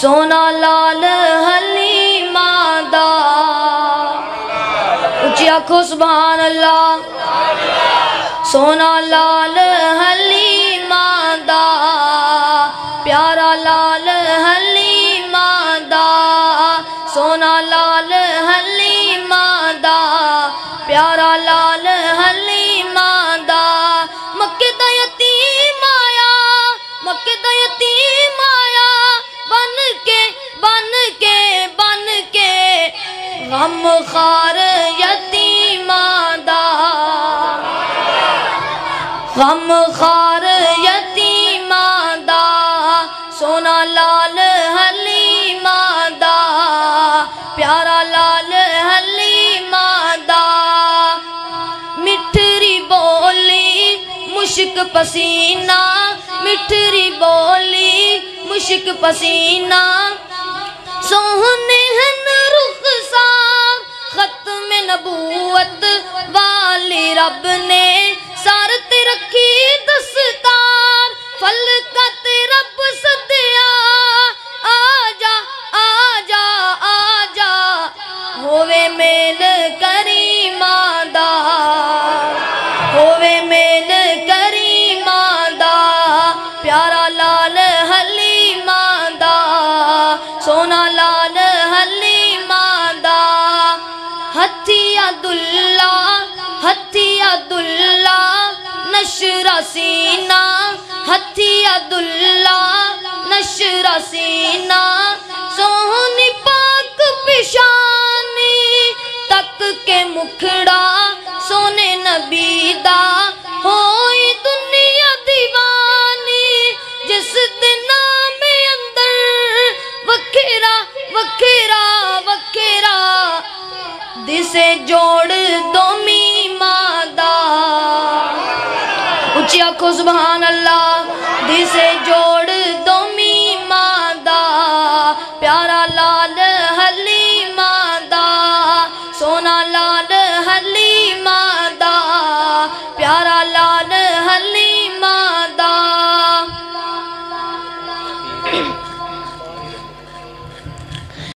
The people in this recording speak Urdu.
سونا لال حلیمہ دا اچھی آنکھو سبحان اللہ سونا لال حلیمہ دا پیارا لال حلیمہ دا سونا لال حلیمہ دا پیارا لال حلیمہ دا مکے دا یتیم آیا مکے دا یتیم آیا بن کے غم خار یتیمہ دا غم خار یتیمہ دا سونا لال حلیمہ دا پیارا لال حلیمہ دا مٹھری بولی مشک پسینہ مٹھری بولی مشک پسینہ سوہنے ہن رخسار ختم نبوت والی رب نے سارت رکھی دستار فلکت رب صدیا آجا آجا آجا ہووے میل کریمہ دا ہووے میل کریمہ دا پیارا لال حلیمہ دا سونا لال حلیمہ دا ہتھی عبداللہ نشرہ سینہ ہتھی عبداللہ نشرہ سینہ سونی پاک پیشانی تک کے مکھڑا سونے نبی دا ہوئی دنیا دیوانی جس دن میں اندر وکھرا وکھرا وکھرا دسے جوڑ دو میمہ دا اچھی آنکھو سبحان اللہ دسے جوڑ